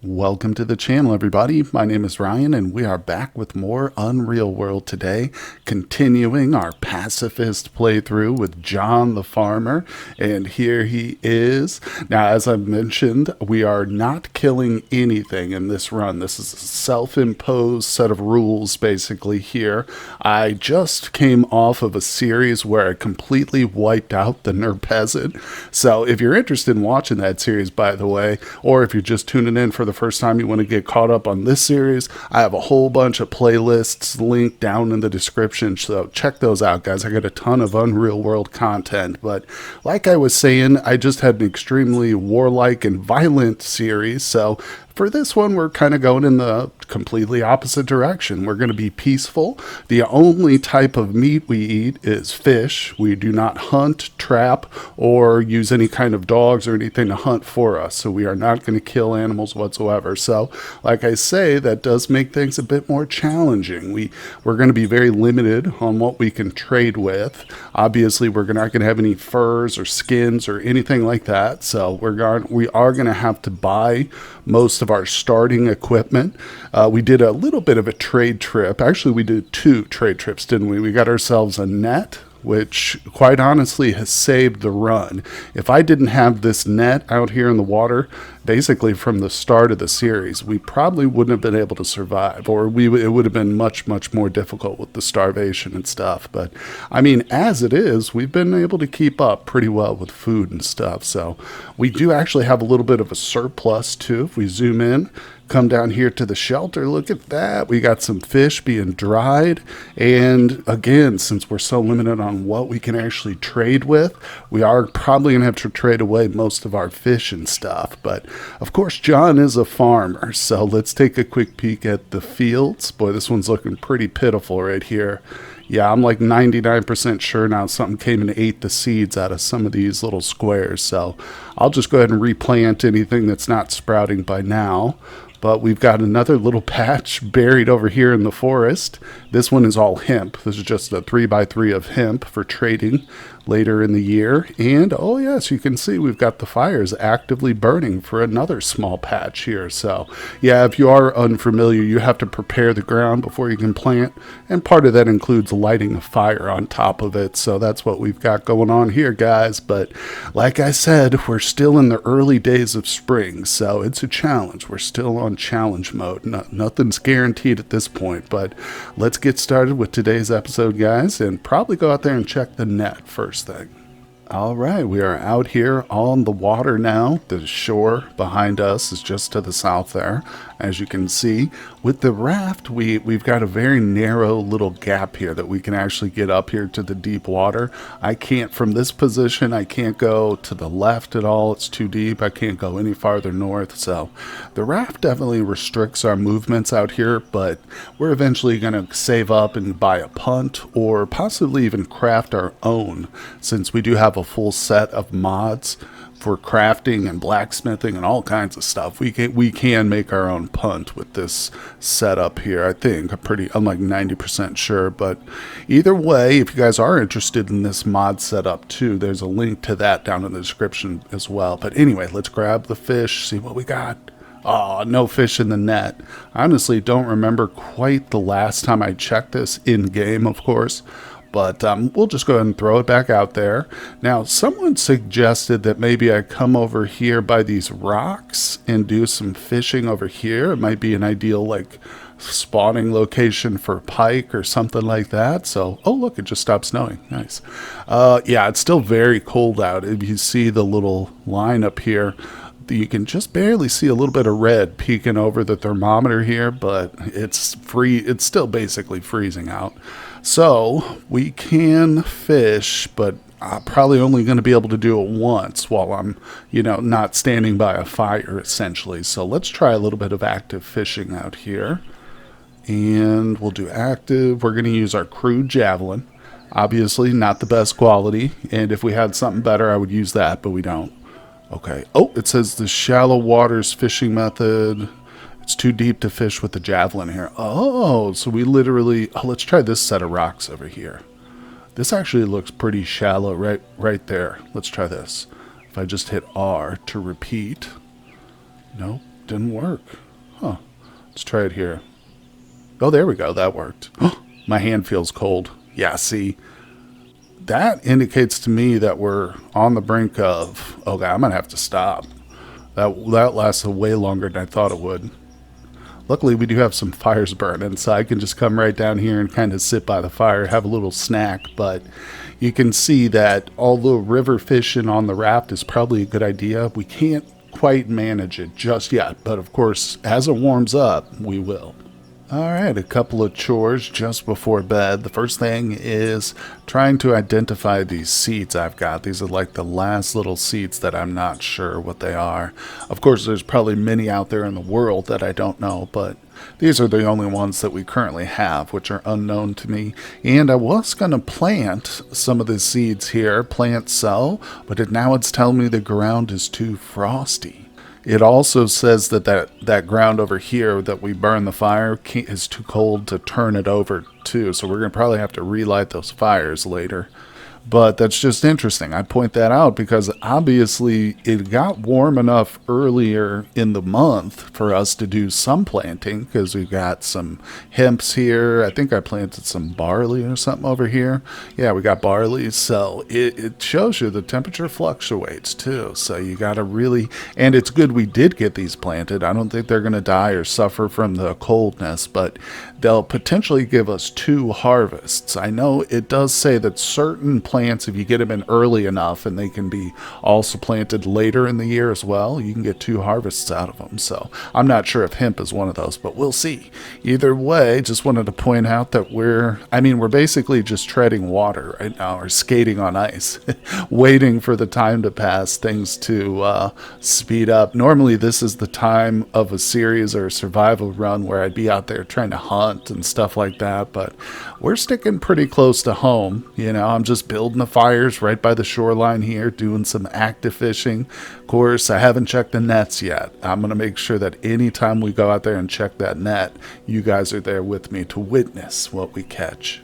Welcome to the channel, everybody. My name is Ryan, and we are back with more Unreal World today, continuing our Pacifist playthrough with John the Farmer, and here he is. Now, as I mentioned, we are not killing anything in this run. This is a self-imposed set of rules, basically, here. I just came off of a series where I completely wiped out the Nerd Peasant, so if you're interested in watching that series, by the way, or if you're just tuning in for the first time, you want to get caught up on this series, I have a whole bunch of playlists linked down in the description, so check those out, guys. I got a ton of Unreal World content, but like I was saying, I just had an extremely warlike and violent series, so for this one, we're kind of going in the completely opposite direction. We're going to be peaceful. The only type of meat we eat is fish. We do not hunt, trap, or use any kind of dogs or anything to hunt for us. So we are not going to kill animals whatsoever. So, like I say, that does make things a bit more challenging. We're going to be very limited on what we can trade with. Obviously, we're not going to have any furs or skins or anything like that. So we are going to have to buy most of our starting equipment. We did a little bit of a trade trip. Actually, we did 2 trade trips, didn't we? We got ourselves a net, which quite honestly has saved the run. If I didn't have this net out here in the water, basically from the start of the series, we probably wouldn't have been able to survive, or it would have been much, much more difficult with the starvation and stuff. But I mean, as it is, we've been able to keep up pretty well with food and stuff. So we do actually have a little bit of a surplus too. If we zoom in, come down here to the shelter, look at that. We got some fish being dried. And again, since we're so limited on what we can actually trade with, we are probably going to have to trade away most of our fish and stuff. But of course, John is a farmer. So let's take a quick peek at the fields. Boy, this one's looking pretty pitiful right here. Yeah, I'm like 99% sure now something came and ate the seeds out of some of these little squares. So I'll just go ahead and replant anything that's not sprouting by now. But we've got another little patch buried over here in the forest. This one is all hemp. This is just a 3x3 of hemp for trading later in the year. And oh yes, you can see we've got the fires actively burning for another small patch here. So yeah, if you are unfamiliar, you have to prepare the ground before you can plant. And part of that includes lighting a fire on top of it. So that's what we've got going on here, guys. But like I said, we're still in the early days of spring. So it's a challenge. We're still on challenge mode. Nothing's guaranteed at this point. But let's get started with today's episode, guys. And probably go out there and check the net first thing. All right, we are out here on the water now. The shore behind us is just to the south there. As you can see, with the raft, we've got a very narrow little gap here that we can actually get up here to the deep water. I can't, from this position, I can't go to the left at all. It's too deep. I can't go any farther north. So the raft definitely restricts our movements out here, but we're eventually going to save up and buy a punt or possibly even craft our own, since we do have a full set of mods for crafting and blacksmithing and all kinds of stuff. We can make our own punt with this setup here. I think I'm like 90% sure. But either way, if you guys are interested in this mod setup too, there's a link to that down in the description as well. But anyway, let's grab the fish, see what we got. Oh, no fish in the net. I honestly don't remember quite the last time I checked this in game, of course. But we'll just go ahead and throw it back out there. Now, someone suggested that maybe I come over here by these rocks and do some fishing over here. It might be an ideal, like, spawning location for pike or something like that. So, oh, look, it just stopped snowing. Nice. Yeah, it's still very cold out. If you see the little line up here, you can just barely see a little bit of red peeking over the thermometer here, but it's still basically freezing out. So we can fish, but I'm probably only going to be able to do it once while I'm, not standing by a fire, essentially. So let's try a little bit of active fishing out here. And we'll do active. We're going to use our crude javelin. Obviously not the best quality. And if we had something better, I would use that, but we don't. Okay. Oh, it says the shallow waters fishing method. It's too deep to fish with the javelin here. Oh, so we literally... Oh, let's try this set of rocks over here. This actually looks pretty shallow right there. Let's try this. If I just hit R to repeat. No, Didn't work. Huh. Let's try it here. Oh, there we go. That worked. My hand feels cold. Yeah, see, that indicates to me that we're on the brink of, okay, I'm going to have to stop. That lasted way longer than I thought it would. Luckily, we do have some fires burning, so I can just come right down here and kind of sit by the fire, have a little snack. But you can see that although river fishing on the raft is probably a good idea, we can't quite manage it just yet. But of course, as it warms up, we will. All right, a couple of chores just before bed. The first thing is trying to identify these seeds I've got. These are like the last little seeds that I'm not sure what they are. Of course, there's probably many out there in the world that I don't know, but these are the only ones that we currently have, which are unknown to me. And I was going to plant some of the seeds here, plant so, but now it's telling me the ground is too frosty. It also says that ground over here that we burn the fire is too cold to turn it over to, so we're going to probably have to relight those fires later. But that's just interesting. I point that out because obviously it got warm enough earlier in the month for us to do some planting because we've got some hemps here. I think I planted some barley or something over here. Yeah, we got barley. So it shows you the temperature fluctuates too. So you got to really, and it's good we did get these planted. I don't think they're going to die or suffer from the coldness, but they'll potentially give us 2 harvests. I know it does say that certain plants, if you get them in early enough, and they can be also planted later in the year as well, you can get 2 harvests out of them. So I'm not sure if hemp is one of those, but we'll see. Either way, just wanted to point out that we're basically just treading water right now, or skating on ice, waiting for the time to pass, things to speed up. Normally this is the time of a series or a survival run where I'd be out there trying to hunt and stuff like that, but we're sticking pretty close to home. I'm just building the fires right by the shoreline here, doing some active fishing. Of course, I haven't checked the nets yet. I'm going to make sure that anytime we go out there and check that net, you guys are there with me to witness what we catch.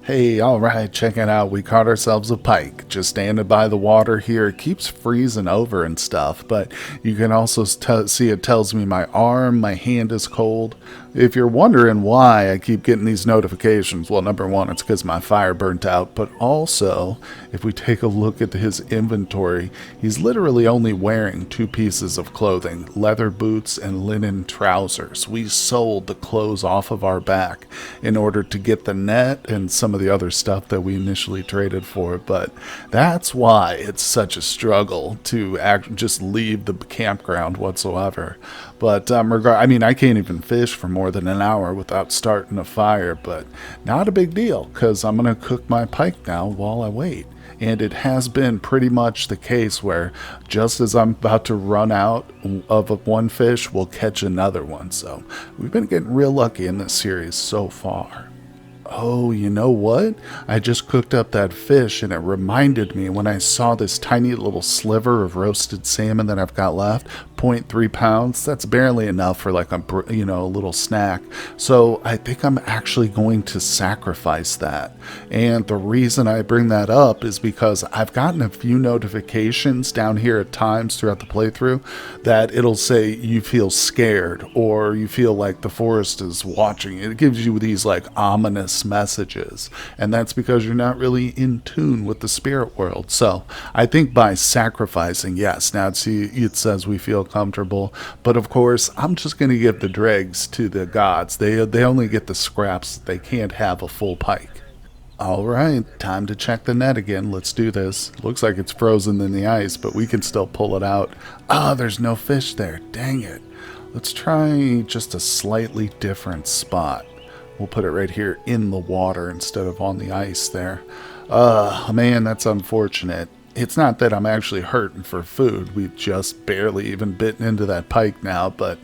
Hey, all right, check it out. We caught ourselves a pike just standing by the water here. It keeps freezing over and stuff, but you can also see it tells me my arm, my hand is cold. If you're wondering why I keep getting these notifications, well, number one, it's because my fire burnt out, but also, if we take a look at his inventory, he's literally only wearing 2 pieces of clothing, leather boots and linen trousers. We sold the clothes off of our back in order to get the net and some of the other stuff that we initially traded for, but that's why it's such a struggle to just leave the campground whatsoever. But I can't even fish for more than an hour without starting a fire, but not a big deal because I'm going to cook my pike now while I wait. And it has been pretty much the case where just as I'm about to run out of one fish, we'll catch another one. So we've been getting real lucky in this series so far. Oh, you know what? I just cooked up that fish and it reminded me when I saw this tiny little sliver of roasted salmon that I've got left, 0.3 pounds. That's barely enough for like a little snack. So I think I'm actually going to sacrifice that. And the reason I bring that up is because I've gotten a few notifications down here at times throughout the playthrough that it'll say you feel scared or you feel like the forest is watching. It gives you these like ominous messages, and that's because you're not really in tune with the spirit world. So I think by sacrificing, yes, now it says we feel comfortable, but of course I'm just going to give the dregs to the gods. They only get the scraps. They can't have a full pike. All right, time to check the net again. Let's do this. Looks like it's frozen in the ice, but we can still pull it out. There's no fish there. Dang it. Let's try just a slightly different spot. We'll put it right here in the water instead of on the ice there. Man, that's unfortunate. It's not that I'm actually hurting for food. We've just barely even bitten into that pike now, but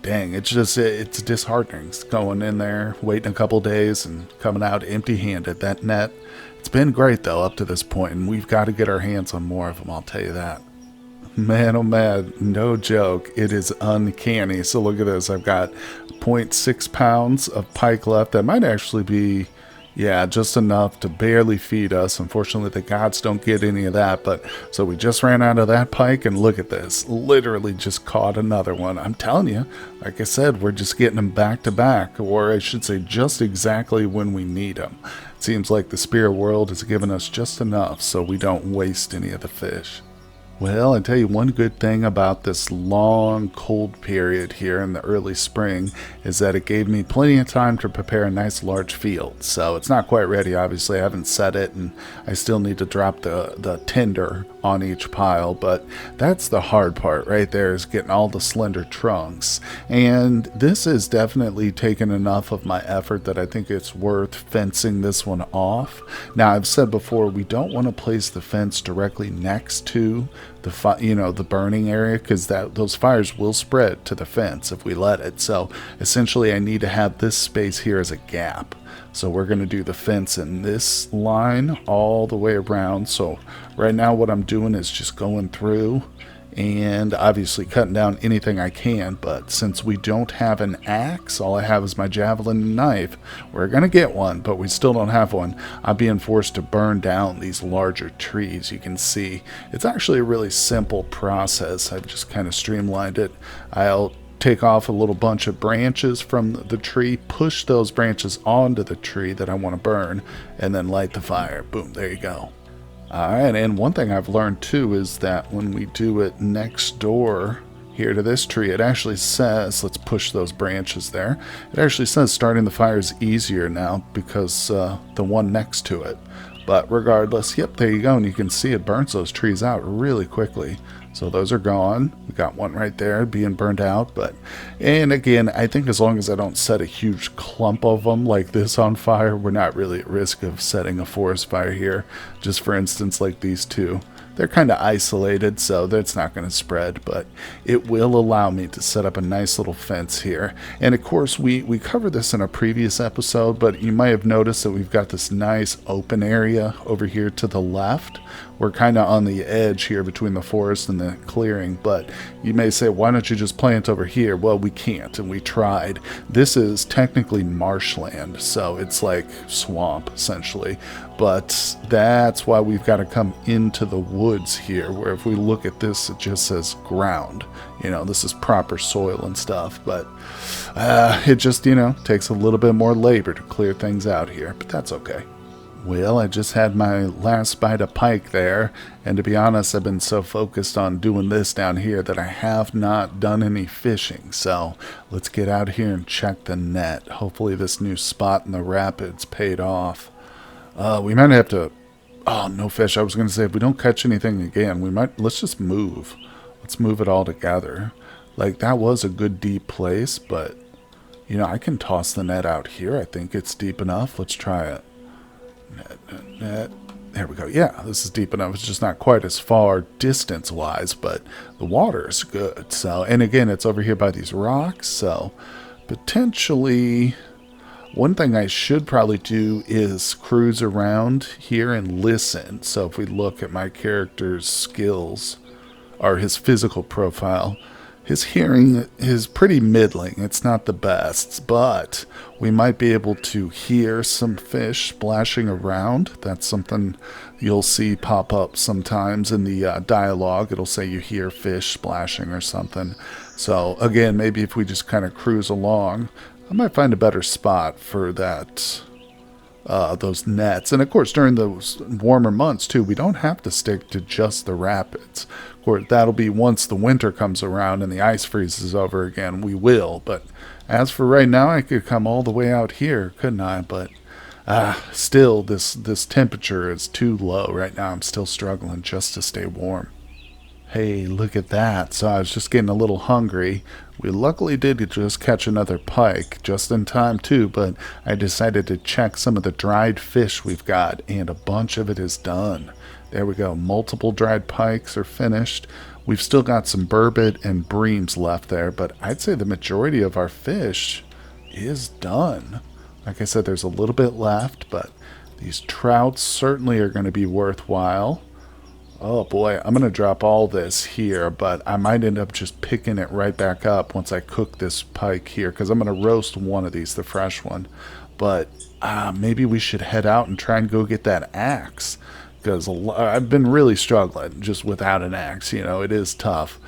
dang, it's disheartening. It's going in there, waiting a couple days, and coming out empty-handed. That net, it's been great, though, up to this point, and we've got to get our hands on more of them, I'll tell you that. Man, oh man, no joke. It is uncanny. So look at this. I've got 0.6 pounds of pike left. That might actually be, Yeah, just enough to barely feed us. Unfortunately, the gods don't get any of that. But so we just ran out of that pike, and look at this. Literally just caught another one. I'm telling you, like I said, we're just getting them back to back, or I should say, just exactly when we need them. It seems like the spirit world has given us just enough so we don't waste any of the fish. Well, I tell you one good thing about this long cold period here in the early spring is that it gave me plenty of time to prepare a nice large field. So it's not quite ready, obviously. I haven't set it, and I still need to drop the tinder on each pile, but that's the hard part right there, is getting all the slender trunks. And this has definitely taken enough of my effort that I think it's worth fencing this one off. Now, I've said before, we don't want to place the fence directly next to the burning area, because those fires will spread to the fence if we let it. So essentially I need to have this space here as a gap. So we're going to do the fence in this line all the way around. So right now what I'm doing is just going through and obviously cutting down anything I can, but since we don't have an axe, all I have is my javelin and knife. We're gonna get one, but we still don't have one. I'm being forced to burn down these larger trees. You can see it's actually a really simple process. I've just kind of streamlined it. I'll take off a little bunch of branches from the tree, push those branches onto the tree that I want to burn, and then light the fire. Boom, there you go. Alright, and one thing I've learned too is that when we do it next door here to this tree, it actually says, let's push those branches there, it actually says starting the fire is easier now because the one next to it. But regardless, yep, there you go, and you can see it burns those trees out really quickly. So those are gone. We got one right there being burned out. And again, I think as long as I don't set a huge clump of them like this on fire, we're not really at risk of setting a forest fire here. Just for instance, like these two. They're kind of isolated, so that's not going to spread, but it will allow me to set up a nice little fence here. And of course, we covered this in a previous episode, but you might have noticed that we've got this nice open area over here to the left. We're kind of on the edge here between the forest and the clearing, but you may say, why don't you just plant over here? Well, we can't, and we tried. This is technically marshland, so it's like swamp, essentially. But that's why we've got to come into the woods here, where if we look at this, it just says ground. You know, this is proper soil and stuff, but it just, takes a little bit more labor to clear things out here, but that's okay. Well, I just had my last bite of pike there, and to be honest, I've been so focused on doing this down here that I have not done any fishing. So let's get out here and check the net. Hopefully this new spot in the rapids paid off. We might have to... Oh, no fish. I was going to say, if we don't catch anything again, let's just move. Let's move it all together. Like, that was a good deep place, but, I can toss the net out here. I think it's deep enough. Let's try it. Net. There we go. Yeah, this is deep enough. It's just not quite as far distance-wise, but the water is good. So, and again, it's over here by these rocks, so potentially... One thing I should probably do is cruise around here and listen. So if we look at my character's skills, or his physical profile, his hearing is pretty middling. It's not the best, but we might be able to hear some fish splashing around. That's something you'll see pop up sometimes in the dialogue. It'll say you hear fish splashing or something. So again, maybe if we just kind of cruise along, I might find a better spot for that, those nets. And of course, during those warmer months too, we don't have to stick to just the rapids. Of course, that'll be once the winter comes around and the ice freezes over again, we will. But as for right now, I could come all the way out here, couldn't I? But still, this temperature is too low right now. I'm still struggling just to stay warm. Hey, look at that. So I was just getting a little hungry. We luckily did just catch another pike, just in time too, but I decided to check some of the dried fish we've got, and a bunch of it is done. There we go. Multiple dried pikes are finished. We've still got some burbot and breams left there, but I'd say the majority of our fish is done. Like I said, there's a little bit left, but these trouts certainly are going to be worthwhile. Oh boy, I'm gonna drop all this here, but I might end up just picking it right back up once I cook this pike here, because I'm gonna roast one of these, the fresh one. But maybe we should head out and try and go get that axe, because I've been really struggling just without an axe. It is tough.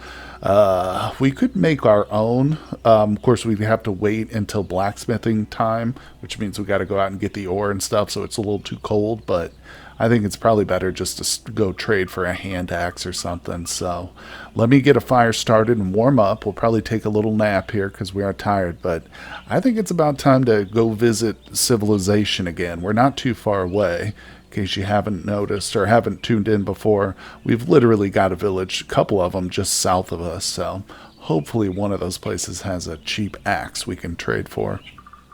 We could make our own. Of course, we'd have to wait until blacksmithing time, which means we got to go out and get the ore and stuff, so it's a little too cold. But I think it's probably better just to go trade for a hand axe or something. So let me get a fire started and warm up. We'll probably take a little nap here because we are tired, but I think it's about time to go visit civilization again. We're not too far away. In case you haven't noticed or haven't tuned in before, we've literally got a village, a couple of them just south of us, so hopefully one of those places has a cheap axe we can trade for.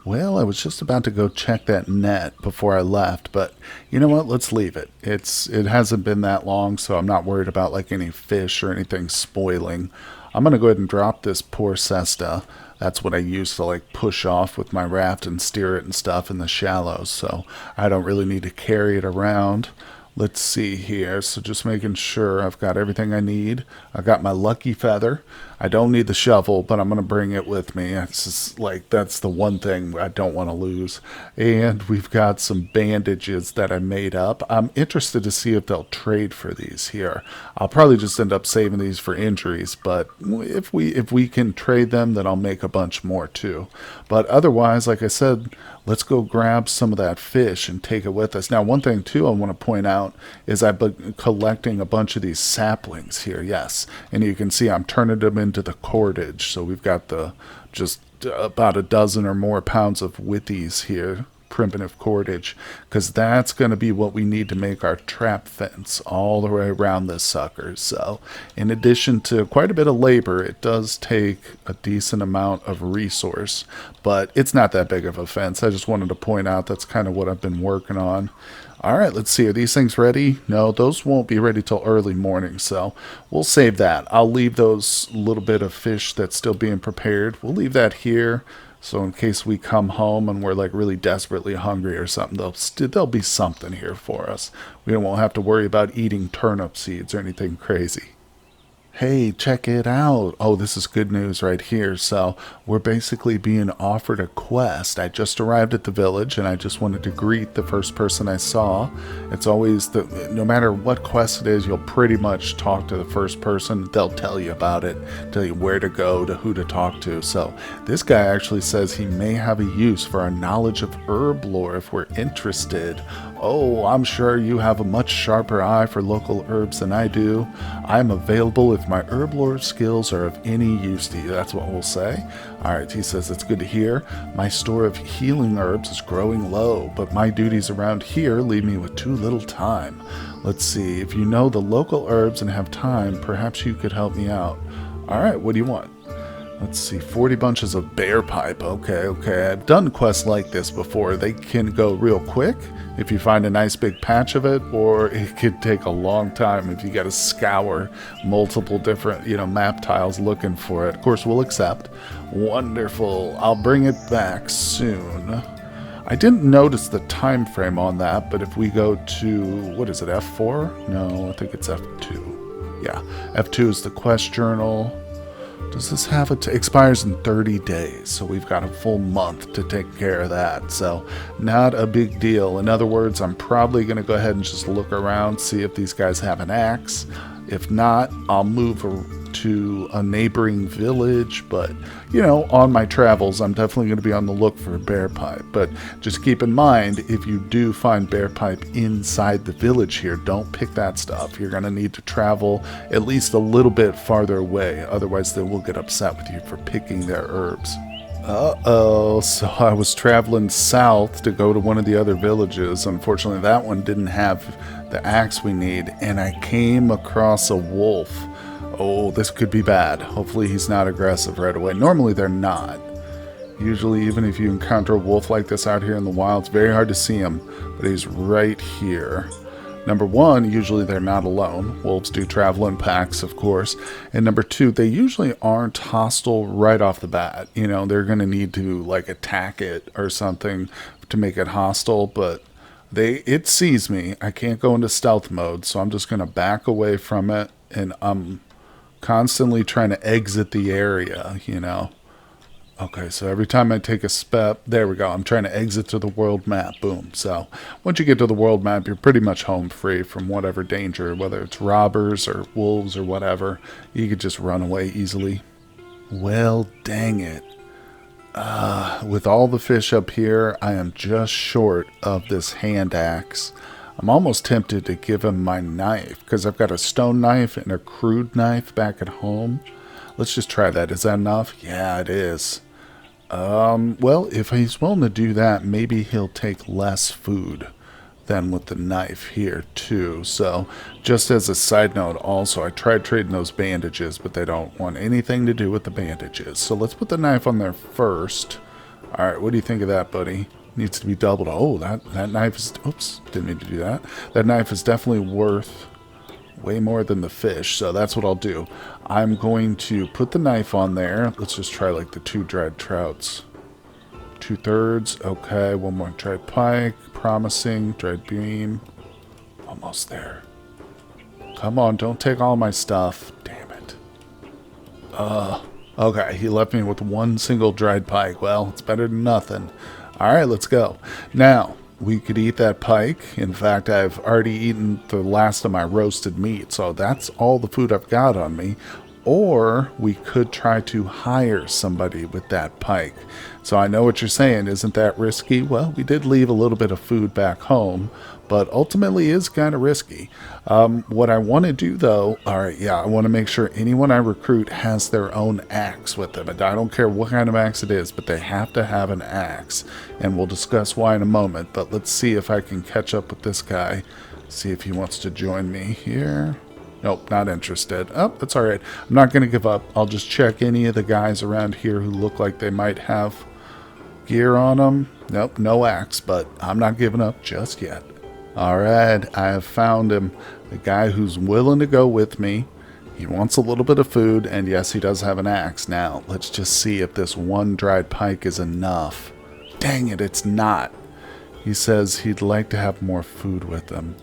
Well, I was just about to go check that net before I left, but you know what? Let's leave it. It hasn't been that long, so I'm not worried about like any fish or anything spoiling. I'm gonna go ahead and drop this poor cesta. That's what I use to like push off with my raft and steer it and stuff in the shallows, so I don't really need to carry it around. Let's see here. So just making sure I've got everything I need. I got my lucky feather. I don't need the shovel, but I'm going to bring it with me. It's just like that's the one thing I don't want to lose. And we've got some bandages that I made up. I'm interested to see if they'll trade for these here. I'll probably just end up saving these for injuries, but if we can trade them, then I'll make a bunch more too. But otherwise, like I said, let's go grab some of that fish and take it with us. Now, one thing too I want to point out is I've been collecting a bunch of these saplings here, yes. And you can see I'm turning them into the cordage. So we've got just about a dozen or more pounds of withies here, primitive cordage, because that's going to be what we need to make our trap fence all the way around this sucker. So in addition to quite a bit of labor, it does take a decent amount of resource, but it's not that big of a fence. I just wanted to point out that's kind of what I've been working on. All right, let's see. Are these things ready? No, those won't be ready till early morning, so we'll save that. I'll leave those little bit of fish that's still being prepared. We'll leave that here. So in case we come home and we're like really desperately hungry or something, there'll be something here for us. We won't have to worry about eating turnip seeds or anything crazy. Hey, check it out. Oh, this is good news right here. So we're basically being offered a quest. I just arrived at the village and I just wanted to greet the first person I saw. It's always no matter what quest it is, you'll pretty much talk to the first person. They'll tell you about it, tell you where to go, to who to talk to. So this guy actually says he may have a use for our knowledge of herb lore if we're interested. Oh, I'm sure you have a much sharper eye for local herbs than I do. I'm available if my herb lore skills are of any use to you. That's what we'll say. Alright, he says it's good to hear. My store of healing herbs is growing low, but my duties around here leave me with too little time. Let's see, if you know the local herbs and have time, perhaps you could help me out. Alright, what do you want? Let's see, 40 bunches of bear pipe. Okay. I've done quests like this before. They can go real quick if you find a nice big patch of it, or it could take a long time if you got to scour multiple different, map tiles looking for it. Of course, we'll accept. Wonderful. I'll bring it back soon. I didn't notice the time frame on that, but if we go to, what is it, F4? No, I think it's F2. Yeah, F2 is the quest journal. Does this have it? Expires in 30 days, so we've got a full month to take care of that. So not a big deal. In other words, I'm probably going to go ahead and just look around, see if these guys have an axe. If not, I'll move to a neighboring village. But, on my travels, I'm definitely going to be on the look for a bear pipe. But just keep in mind, if you do find bear pipe inside the village here, don't pick that stuff. You're going to need to travel at least a little bit farther away. Otherwise, they will get upset with you for picking their herbs. Uh-oh, so I was traveling south to go to one of the other villages. Unfortunately, that one didn't have the axe we need, and I came across a wolf. Oh, this could be bad. Hopefully he's not aggressive right away. Normally they're not. Usually, even if you encounter a wolf like this out here in the wild, it's very hard to see him, but he's right here. Number one, usually they're not alone. Wolves do travel in packs, of course. And number two, they usually aren't hostile right off the bat. They're going to need to, attack it or something to make it hostile. But It sees me. I can't go into stealth mode, so I'm just going to back away from it, and I'm constantly trying to exit the area, you know. Okay, so every time I take a step, there we go. I'm trying to exit to the world map. Boom. So once you get to the world map, you're pretty much home free from whatever danger, whether it's robbers or wolves or whatever. You could just run away easily. Well, dang it. With all the fish up here, I am just short of this hand axe. I'm almost tempted to give him my knife because I've got a stone knife and a crude knife back at home. Let's just try that. Is that enough? Yeah, it is. Well, if he's willing to do that, maybe he'll take less food than with the knife here, too. So, just as a side note, also, I tried trading those bandages, but they don't want anything to do with the bandages. So, let's put the knife on there first. Alright, what do you think of that, buddy? Needs to be doubled. Oh, that knife is... Oops, didn't mean to do that. That knife is definitely worth way more than the fish, so that's what I'll do. I'm going to put the knife on there. Let's just try like the 2 dried trouts. 2/3. Okay, one more dried pike. Promising. Dried beam. Almost there. Come on, don't take all my stuff. Damn it. Okay, he left me with 1 single dried pike. Well, it's better than nothing. Alright, let's go. Now, we could eat that pike. In fact, I've already eaten the last of my roasted meat, so that's all the food I've got on me. Or we could try to hire somebody with that pike. So I know what you're saying, isn't that risky? Well, we did leave a little bit of food back home, but ultimately is kind of risky. What I want to do though, alright, yeah, I want to make sure anyone I recruit has their own axe with them. And I don't care what kind of axe it is, but they have to have an axe. And we'll discuss why in a moment, but let's see if I can catch up with this guy. See if he wants to join me here. Nope, not interested. Oh, that's alright. I'm not going to give up. I'll just check any of the guys around here who look like they might have gear on them. Nope, no axe, but I'm not giving up just yet. Alright, I have found him. The guy who's willing to go with me. He wants a little bit of food, and yes, he does have an axe. Now, let's just see if this 1 dried pike is enough. Dang it, it's not. He says he'd like to have more food with him.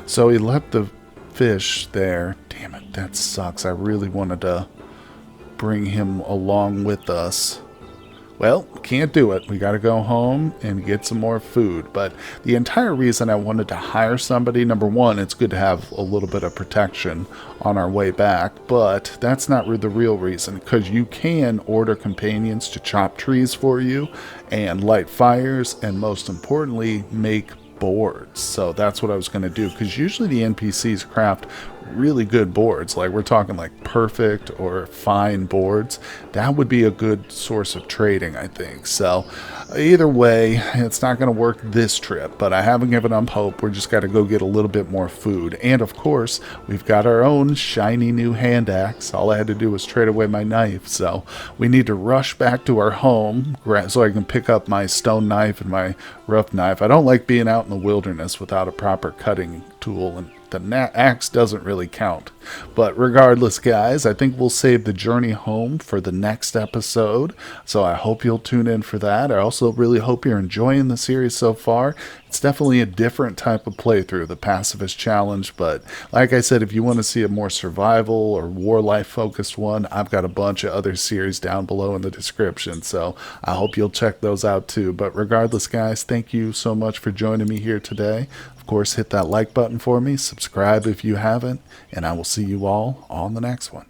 So he left the fish there. Damn it, that sucks. I really wanted to bring him along with us. Well, can't do it. We got to go home and get some more food. But the entire reason I wanted to hire somebody, number one, it's good to have a little bit of protection on our way back. But that's not the real reason, because you can order companions to chop trees for you and light fires, and most importantly, make boards. So that's what I was going to do, because usually the NPCs craft really good boards, like we're talking like perfect or fine boards. That would be a good source of trading, I think. So either way, it's not going to work this trip, but I haven't given up hope. We're just got to go get a little bit more food, and of course we've got our own shiny new hand axe. All I had to do was trade away my knife, so we need to rush back to our home so I can pick up my stone knife and my rough knife. I don't like being out in the wilderness without a proper cutting tool, and the axe doesn't really count. But regardless, guys, I think we'll save the journey home for the next episode. So I hope you'll tune in for that. I also really hope you're enjoying the series so far. It's definitely a different type of playthrough, the Pacifist Challenge. But like I said, if you want to see a more survival or war life focused one, I've got a bunch of other series down below in the description. So I hope you'll check those out too. But regardless, guys, thank you so much for joining me here today. Of course, hit that like button for me, subscribe if you haven't, and I will see you all on the next one.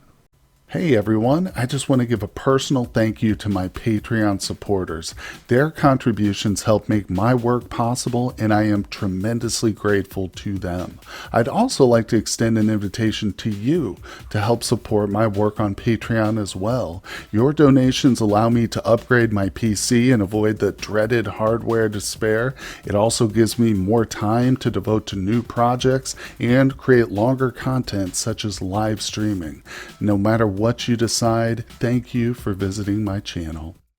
Hey everyone, I just want to give a personal thank you to my Patreon supporters. Their contributions help make my work possible, and I am tremendously grateful to them. I'd also like to extend an invitation to you to help support my work on Patreon as well. Your donations allow me to upgrade my PC and avoid the dreaded hardware despair. It also gives me more time to devote to new projects and create longer content such as live streaming. No matter what you decide, thank you for visiting my channel.